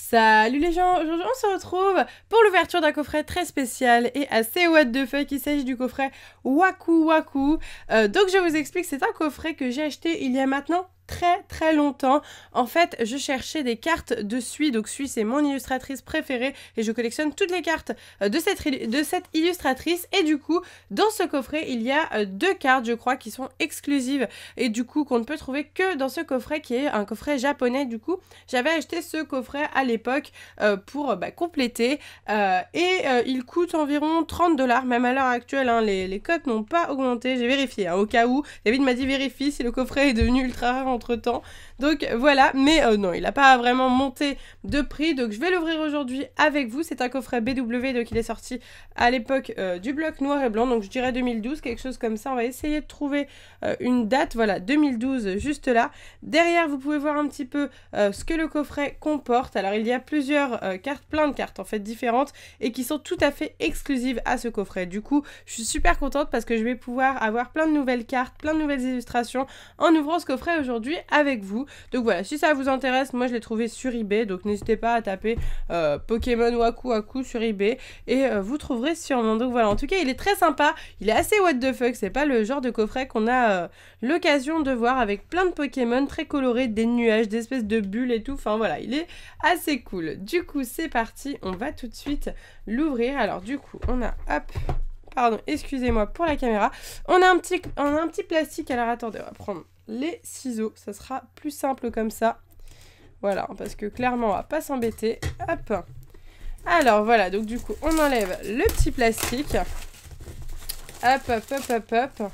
Salut les gens, aujourd'hui on se retrouve pour l'ouverture d'un coffret très spécial et assez what the fuck. Il s'agit du coffret Waku Waku. Donc je vous explique, c'est un coffret que j'ai acheté il y a maintenant très longtemps. En fait, je cherchais des cartes de Sui. Donc Sui, c'est mon illustratrice préférée et je collectionne toutes les cartes de cette illustratrice. Et du coup, dans ce coffret, il y a deux cartes, je crois, qui sont exclusives et du coup qu'on ne peut trouver que dans ce coffret qui est un coffret japonais. Du coup, j'avais acheté ce coffret à l'époque pour compléter il coûte environ 30$, même à l'heure actuelle, hein, les cotes n'ont pas augmenté. J'ai vérifié, hein, au cas où. David m'a dit vérifie si le coffret est devenu ultra rare entre temps. Donc voilà, mais non, il n'a pas vraiment monté de prix. Donc je vais l'ouvrir aujourd'hui avec vous. C'est un coffret BW, donc il est sorti à l'époque du bloc noir et blanc. Donc je dirais 2012, quelque chose comme ça. On va essayer de trouver une date. Voilà, 2012, juste là. Derrière, vous pouvez voir un petit peu ce que le coffret comporte. Alors il y a plusieurs cartes, plein de cartes en fait différentes et qui sont tout à fait exclusives à ce coffret. Du coup, je suis super contente parce que je vais pouvoir avoir plein de nouvelles cartes, plein de nouvelles illustrations en ouvrant ce coffret aujourd'hui avec vous. Donc voilà, si ça vous intéresse, moi je l'ai trouvé sur eBay, donc n'hésitez pas à taper Pokémon Waku Waku sur eBay et vous trouverez sûrement. Donc voilà, en tout cas il est très sympa, il est assez what the fuck, c'est pas le genre de coffret qu'on a l'occasion de voir avec plein de Pokémon très colorés, des nuages, des espèces de bulles et tout, enfin voilà, il est assez cool. Du coup c'est parti, on va tout de suite l'ouvrir. Alors du coup on a, hop, pardon, excusez-moi pour la caméra, on a un petit plastique. Alors attendez, on va prendre les ciseaux, ça sera plus simple comme ça. Voilà, parce que clairement on va pas s'embêter. Hop. Alors voilà, donc du coup on enlève le petit plastique. Hop, hop, hop, hop, hop.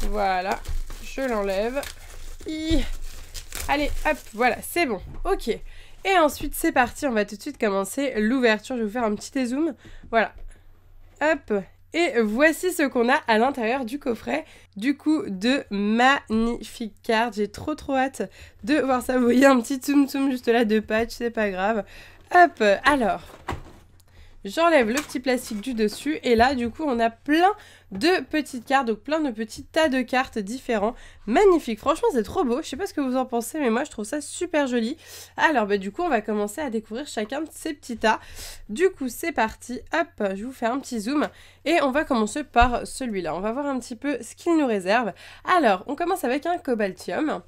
Voilà, je l'enlève. Allez, hop, voilà, c'est bon. Ok. Et ensuite c'est parti, on va tout de suite commencer l'ouverture. Je vais vous faire un petit dézoom. Voilà. Hop. Et voici ce qu'on a à l'intérieur du coffret. Du coup, de magnifiques cartes. J'ai trop hâte de voir ça. Vous voyez un petit zoom juste là de patch, c'est pas grave. Hop, alors, j'enlève le petit plastique du dessus. Et là, du coup, on a plein de petites cartes. Donc, plein de petits tas de cartes différents. Magnifique. Franchement, c'est trop beau. Je sais pas ce que vous en pensez, mais moi, je trouve ça super joli. Alors, du coup, on va commencer à découvrir chacun de ces petits tas. Du coup, c'est parti. Hop, je vous fais un petit zoom. Et on va commencer par celui-là. On va voir un petit peu ce qu'il nous réserve. Alors, on commence avec un Cobaltium.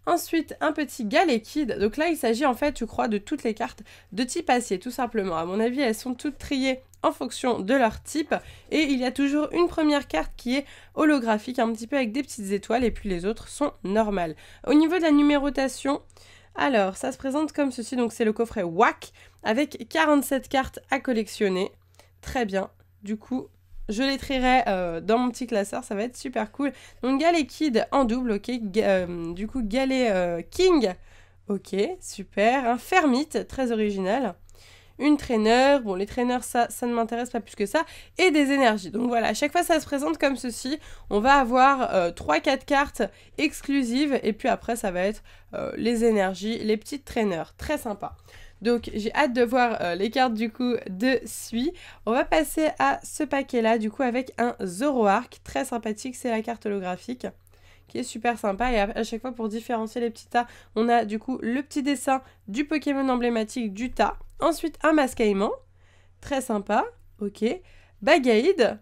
Ensuite, un petit Galekid. Donc là, il s'agit en fait, je crois, de toutes les cartes de type acier, tout simplement. À mon avis, elles sont toutes triées en fonction de leur type. Et il y a toujours une première carte qui est holographique, un petit peu avec des petites étoiles, et puis les autres sont normales. Au niveau de la numérotation, alors, ça se présente comme ceci. Donc c'est le coffret WAC, avec 47 cartes à collectionner. Très bien. Du coup, je les trierai dans mon petit classeur, ça va être super cool. Donc Galekid en double, ok. Du coup, King, ok, super. Un Fermite, très original. Une traîneur, bon les traîneurs ça ne m'intéresse pas plus que ça, et des énergies. Donc voilà, à chaque fois ça se présente comme ceci, on va avoir 3-4 cartes exclusives, et puis après ça va être les énergies, les petites traîneurs, très sympa. Donc j'ai hâte de voir les cartes du coup de Sui. On va passer à ce paquet là du coup avec un Zoroark, très sympathique, c'est la carte holographique qui est super sympa, et à chaque fois pour différencier les petits tas, on a du coup le petit dessin du Pokémon emblématique du tas. Ensuite un Mascaïman, très sympa, ok. Bagaïd,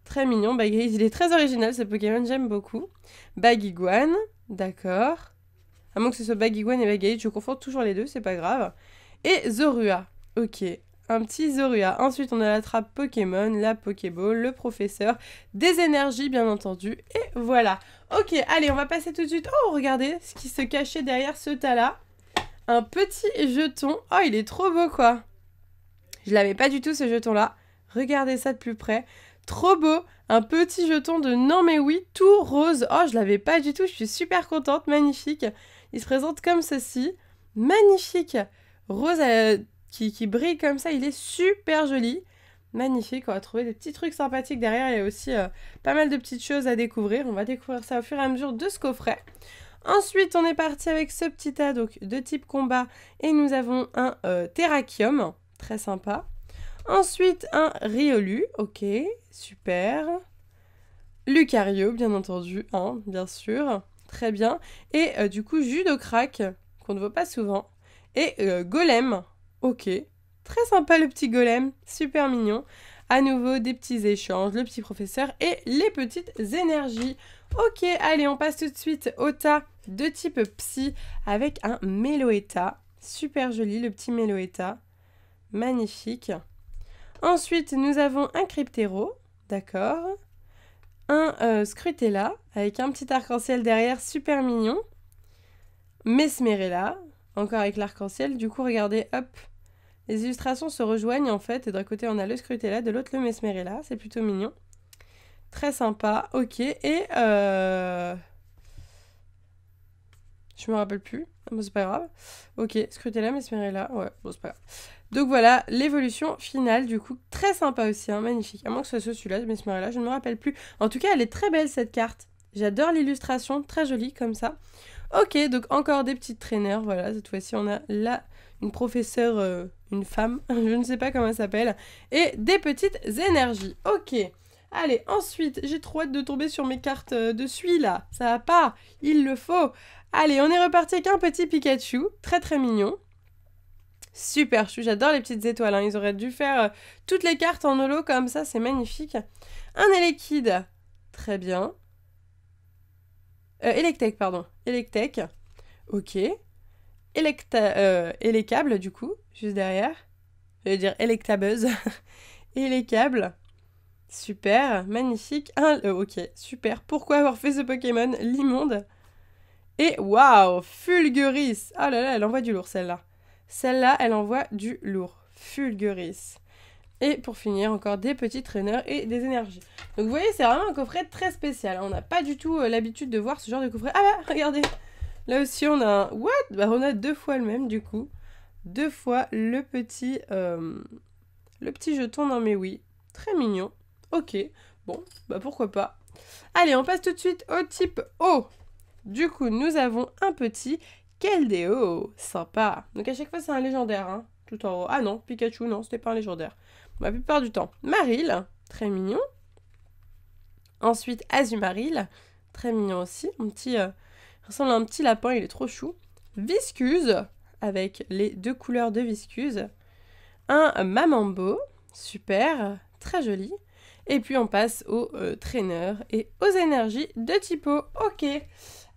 très mignon, Bagaïd, il est très original ce Pokémon, j'aime beaucoup. Baguiguane, d'accord. À moins que ce soit Baguiguane et Bagaïd, je confonds toujours les deux, c'est pas grave. Et Zorua, ok. Un petit Zorua. Ensuite, on a la trappe Pokémon, la Pokéball, le professeur, des énergies, bien entendu. Et voilà. Ok, allez, on va passer tout de suite. Oh, regardez ce qui se cachait derrière ce tas-là. Un petit jeton. Oh, il est trop beau, quoi. Je l'avais pas du tout, ce jeton-là. Regardez ça de plus près. Trop beau. Un petit jeton de non mais oui, tout rose. Oh, je l'avais pas du tout. Je suis super contente. Magnifique. Il se présente comme ceci. Magnifique. Rose qui brille comme ça, il est super joli. Magnifique, on va trouver des petits trucs sympathiques derrière. Il y a aussi pas mal de petites choses à découvrir. On va découvrir ça au fur et à mesure de ce coffret. Ensuite, on est parti avec ce petit tas donc, de type combat. Et nous avons un Terrakium, très sympa. Ensuite, un Riolu, ok, super. Lucario, bien entendu, hein, bien sûr. Très bien. Et du coup, Judocrack, qu'on ne voit pas souvent. Et golem, ok. Très sympa le petit golem, super mignon. À nouveau, des petits échanges, le petit professeur et les petites énergies. Ok, allez, on passe tout de suite au tas de type psy avec un Meloetta. Super joli, le petit Meloetta. Magnifique. Ensuite, nous avons un Cryptero, d'accord. Un Scrutella avec un petit arc-en-ciel derrière, super mignon. Mesmerella, encore avec l'arc-en-ciel. Du coup, regardez, hop. Les illustrations se rejoignent en fait, et d'un côté on a le Scrutella, de l'autre le Mesmerella, c'est plutôt mignon. Très sympa, ok, et je me rappelle plus, bon c'est pas grave. Ok, Scrutella, Mesmerella, ouais, bon c'est pas grave. Donc voilà, l'évolution finale du coup, très sympa aussi, hein, magnifique. À moins que ce soit celui-là, Mesmerella, je ne me rappelle plus. En tout cas, elle est très belle cette carte. J'adore l'illustration, très jolie comme ça. Ok, donc encore des petites traîneurs, voilà, cette fois-ci on a là une professeure, une femme, je ne sais pas comment elle s'appelle, et des petites énergies. Ok, allez, ensuite, j'ai trop hâte de tomber sur mes cartes de celui-là, ça va pas, il le faut. Allez, on est reparti avec un petit Pikachu, très très mignon. Super chou, j'adore les petites étoiles, hein. Ils auraient dû faire toutes les cartes en holo comme ça, c'est magnifique. Un Elekid, très bien. Electek, pardon, Electek, ok. Electable, du coup, juste derrière. Je vais dire Electabuzz. Electable. Super, magnifique. Ok, super. Pourquoi avoir fait ce Pokémon l'immonde? Et waouh, Fulguris. Oh là là, elle envoie du lourd, celle-là. Celle-là, elle envoie du lourd. Fulguris. Et pour finir, encore des petits traîneurs et des énergies. Donc vous voyez, c'est vraiment un coffret très spécial. On n'a pas du tout l'habitude de voir ce genre de coffret. Ah bah, regardez. Là aussi, on a un... What? Bah, on a 2 fois le même, du coup. 2 fois le petit jeton. Non, mais oui. Très mignon. Ok. Bon, bah pourquoi pas. Allez, on passe tout de suite au type O. Du coup, nous avons un petit Keldeo. Sympa. Donc, à chaque fois, c'est un légendaire, hein. Tout en haut. Ah non, Pikachu, non, c'était pas un légendaire. La plupart du temps. Marill. Très mignon. Ensuite, Azumarill. Très mignon aussi. Un petit... ressemble à un petit lapin, il est trop chou. Viscuse, avec les 2 couleurs de Viscuse. Un Mamambo, super, très joli. Et puis on passe aux traîneurs et aux énergies de typo. Ok,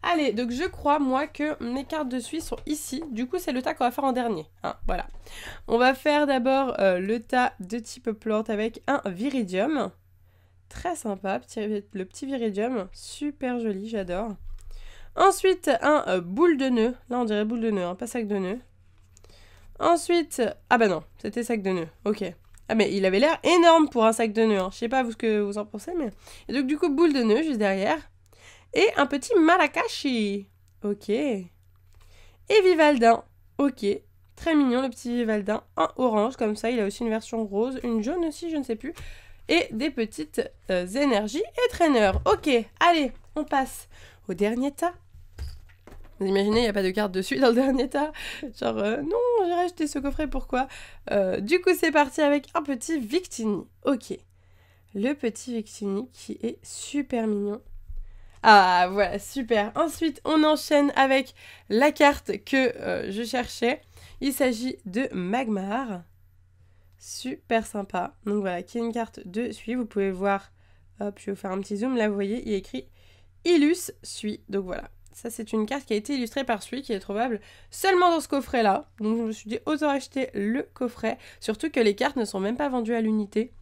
allez, donc je crois moi que mes cartes de suie sont ici. Du coup c'est le tas qu'on va faire en dernier, hein, voilà. On va faire d'abord le tas de type plante avec un Viridium. Très sympa, le petit Viridium, super joli, j'adore. Ensuite, un boule de nœud. Là, on dirait boule de nœud, hein, pas sac de nœud. Ensuite... Ah bah non, c'était sac de nœud. Ok. Ah mais il avait l'air énorme pour un sac de nœud. Hein. Je sais pas ce que vous en pensez, mais... Et donc, du coup, boule de nœud juste derrière. Et un petit Marakashi. Ok. Et Vivaldin. Ok. Très mignon, le petit Vivaldin. En orange, comme ça. Il a aussi une version rose. Une jaune aussi, je ne sais plus. Et des petites énergies et traîneurs. Ok, allez, on passe au dernier tas. Vous imaginez, il n'y a pas de carte dessus dans le dernier tas. Genre, non, j'ai racheté ce coffret, pourquoi? Du coup, c'est parti avec un petit Victini. Ok. Le petit Victini qui est super mignon. Ah, voilà, super. Ensuite, on enchaîne avec la carte que je cherchais. Il s'agit de Magmar. Super sympa. Donc voilà, qui est une carte de suie. Vous pouvez voir, hop, je vais vous faire un petit zoom. Là, vous voyez, il y a écrit Illus Suie. Donc voilà. Ça, c'est une carte qui a été illustrée par celui qui est trouvable seulement dans ce coffret-là. Donc, je me suis dit, autant acheter le coffret. Surtout que les cartes ne sont même pas vendues à l'unité.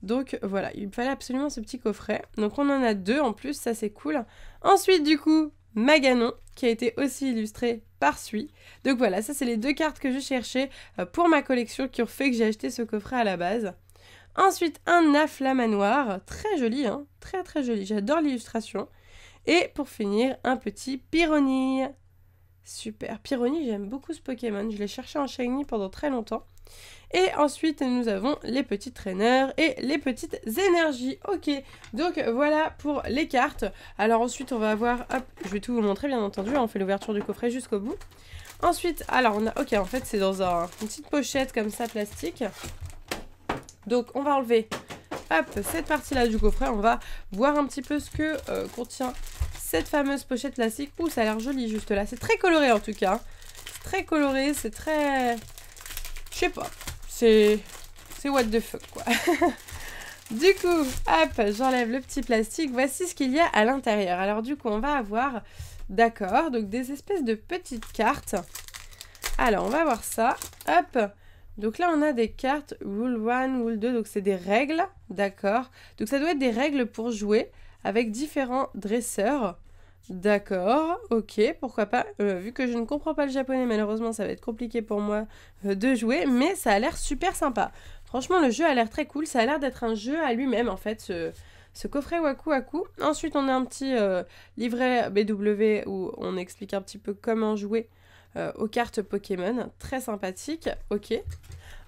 Donc, voilà, il fallait absolument ce petit coffret. Donc, on en a 2 en plus, ça, c'est cool. Ensuite, du coup, Maganon, qui a été aussi illustré par celui. Donc, voilà, ça, c'est les 2 cartes que je cherchais pour ma collection qui ont fait que j'ai acheté ce coffret à la base. Ensuite, un Afflamanoir, très joli, hein, très très joli. J'adore l'illustration. Et pour finir, un petit Pyroni. Super. Pyroni, j'aime beaucoup ce Pokémon. Je l'ai cherché en shiny pendant très longtemps. Et ensuite, nous avons les petits traîneurs et les petites énergies. Ok, donc voilà pour les cartes. Alors ensuite, on va avoir... Hop, je vais tout vous montrer, bien entendu. On fait l'ouverture du coffret jusqu'au bout. Ensuite, alors on a... Ok, en fait, c'est dans une petite pochette comme ça, plastique. Donc, on va enlever... Hop, cette partie-là du coffret, on va voir un petit peu ce que contient cette fameuse pochette plastique. Ouh, ça a l'air joli juste là. C'est très coloré en tout cas. C'est très coloré, c'est très... Je sais pas, c'est what the fuck quoi. Du coup, hop, j'enlève le petit plastique. Voici ce qu'il y a à l'intérieur. Alors du coup, on va avoir, d'accord, donc des espèces de petites cartes. Alors, on va voir ça. Hop. Donc là, on a des cartes Rule 1, Rule 2, donc c'est des règles, d'accord. Donc ça doit être des règles pour jouer avec différents dresseurs. D'accord, ok, pourquoi pas. Vu que je ne comprends pas le japonais, malheureusement, ça va être compliqué pour moi de jouer, mais ça a l'air super sympa. Franchement, le jeu a l'air très cool, ça a l'air d'être un jeu à lui-même, en fait, ce coffret Waku Waku. Ensuite, on a un petit livret BW où on explique un petit peu comment jouer aux cartes Pokémon. Très sympathique, ok.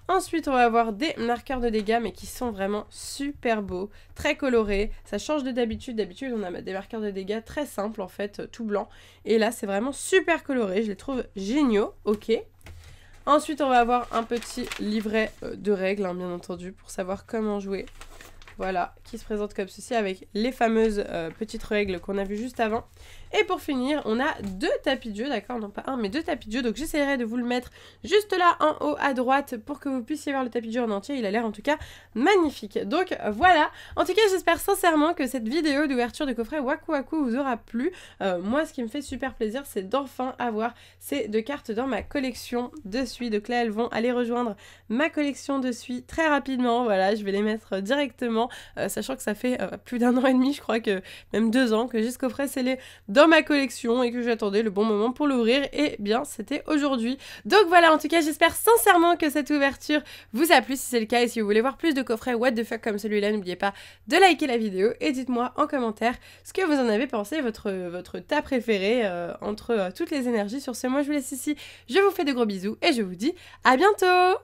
Ensuite, on va avoir des marqueurs de dégâts, mais qui sont vraiment super beaux, très colorés. Ça change de d'habitude. D'habitude, on a des marqueurs de dégâts très simples, en fait, tout blanc. Et là, c'est vraiment super coloré. Je les trouve géniaux, ok. Ensuite, on va avoir un petit livret de règles, hein, bien entendu, pour savoir comment jouer. Voilà, qui se présente comme ceci avec les fameuses petites règles qu'on a vues juste avant. Et pour finir, on a 2 tapis de jeu, d'accord, non pas un, mais 2 tapis de jeu. Donc j'essaierai de vous le mettre juste là en haut à droite pour que vous puissiez voir le tapis de jeu en entier. Il a l'air en tout cas magnifique. Donc voilà, en tout cas j'espère sincèrement que cette vidéo d'ouverture de coffret Waku Waku vous aura plu. Moi ce qui me fait super plaisir, c'est d'enfin avoir ces 2 cartes dans ma collection de suie. Donc là elles vont aller rejoindre ma collection de suie très rapidement. Voilà, je vais les mettre directement, sachant que ça fait plus d'1 an et demi, je crois que même 2 ans que j'ai ce coffret scellé dans ma collection et que j'attendais le bon moment pour l'ouvrir, et bien c'était aujourd'hui. Donc voilà, en tout cas j'espère sincèrement que cette ouverture vous a plu. Si c'est le cas et si vous voulez voir plus de coffrets what the fuck comme celui-là, n'oubliez pas de liker la vidéo et dites-moi en commentaire ce que vous en avez pensé, votre tas préféré entre toutes les énergies. Sur ce, moi je vous laisse ici, je vous fais de gros bisous et je vous dis à bientôt.